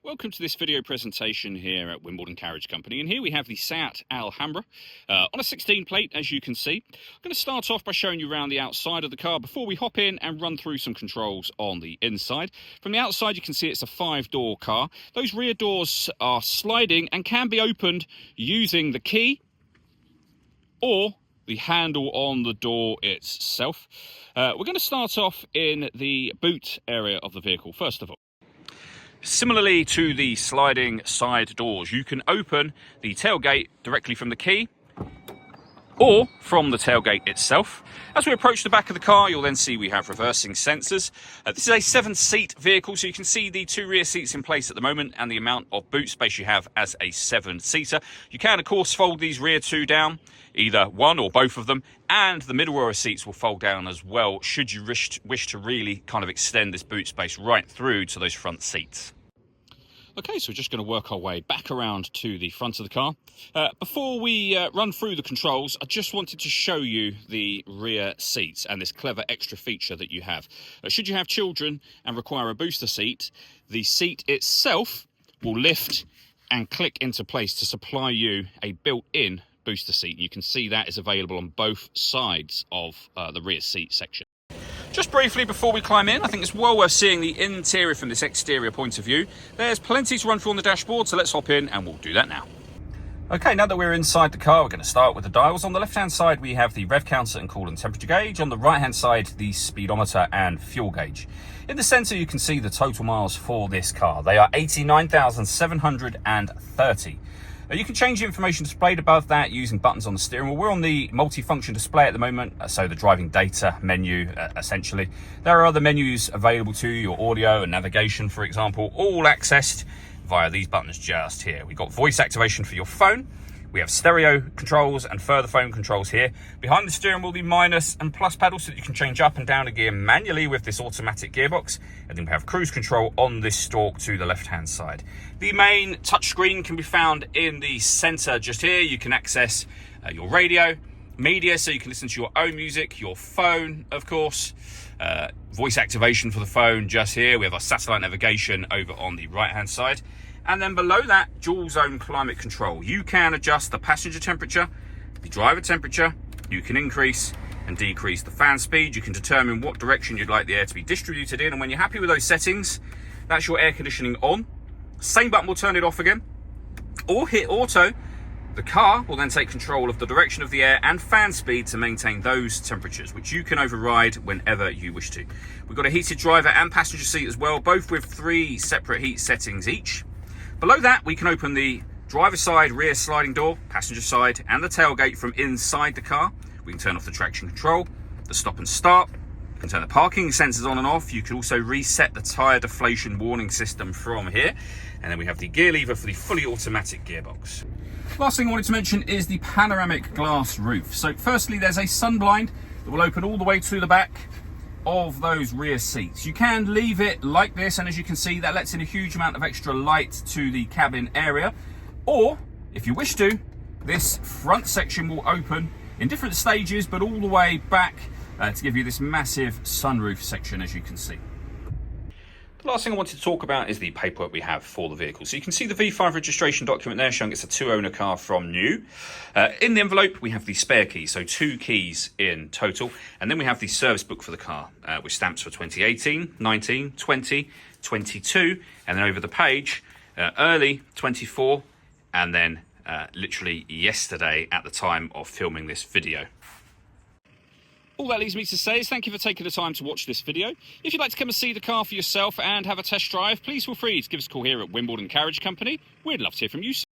Welcome to this video presentation here at Wimbledon Carriage Company, and here we have the Seat Alhambra on a 16 plate, as you can see. I'm going to start off by showing you around the outside of the car before we hop in and run through some controls on the inside. From the outside you can see it's a 5-door car. Those rear doors are sliding and can be opened using the key or the handle on the door itself. We're going to start off in the boot area of the vehicle first of all. Similarly to the sliding side doors, you can open the tailgate directly from the key or from the tailgate itself. As we approach the back of the car, you'll then see we have reversing sensors. This is a 7-seat vehicle, so you can see the 2 rear seats in place at the moment and the amount of boot space you have as a 7-seater. You can, of course, fold these rear 2 down, either one or both of them, and the middle row of seats will fold down as well, should you wish to really kind of extend this boot space right through to those front seats. Okay, so we're just going to work our way back around to the front of the car. Before we run through the controls, I just wanted to show you the rear seats and this clever extra feature that you have. Should you have children and require a booster seat, the seat itself will lift and click into place to supply you a built-in booster seat. You can see that is available on both sides of the rear seat section. Just briefly before we climb in, I think it's well worth seeing the interior from this exterior point of view. There's plenty to run through on the dashboard, so let's hop in and we'll do that now. Okay, now that we're inside the car, we're going to start with the dials. On the left-hand side, we have the rev counter and coolant temperature gauge. On the right-hand side, the speedometer and fuel gauge. In the centre, you can see the total miles for this car. They are 89,730. You can change the information displayed above that using buttons on the steering wheel. We're on the multi-function display at the moment, so the driving data menu, essentially. There are other menus available to you, your audio and navigation, for example, all accessed via these buttons just here. We've got voice activation for your phone. We have stereo controls and further phone controls here. Behind the steering wheel, the minus and plus pedals so that you can change up and down a gear manually with this automatic gearbox. And then we have cruise control on this stalk to the left-hand side. The main touchscreen can be found in the center just here. You can access your radio, media, so you can listen to your own music, your phone, of course. Voice activation for the phone just here. We have our satellite navigation over on the right-hand side. And then below that, dual zone climate control. You can adjust the passenger temperature, the driver temperature. You can increase and decrease the fan speed. You can determine what direction you'd like the air to be distributed in. And when you're happy with those settings, that's your air conditioning on. Same button will turn it off again. Or hit auto. The car will then take control of the direction of the air and fan speed to maintain those temperatures, which you can override whenever you wish to. We've got a heated driver and passenger seat as well, both with 3 separate heat settings each. Below that, we can open the driver's side rear sliding door, passenger side, and the tailgate from inside the car. We can turn off the traction control, the stop and start. You can turn the parking sensors on and off. You can also reset the tyre deflation warning system from here. And then we have the gear lever for the fully automatic gearbox. Last thing I wanted to mention is the panoramic glass roof. So firstly, there's a sun blind that will open all the way to the back of those rear seats. You can leave it like this, and as you can see, that lets in a huge amount of extra light to the cabin area. Or, if you wish to, this front section will open in different stages, but all the way back to give you this massive sunroof section, as you can see. The last thing I wanted to talk about is the paperwork we have for the vehicle. So you can see the V5 registration document there showing it's a 2-owner car from new. In the envelope, we have the spare keys, so 2 keys in total. And then we have the service book for the car, with stamps for 2018, 19, 20, 22, and then over the page, early 24, and then literally yesterday at the time of filming this video. All that leaves me to say is thank you for taking the time to watch this video. If you'd like to come and see the car for yourself and have a test drive, please feel free to give us a call here at Wimbledon Carriage Company. We'd love to hear from you soon.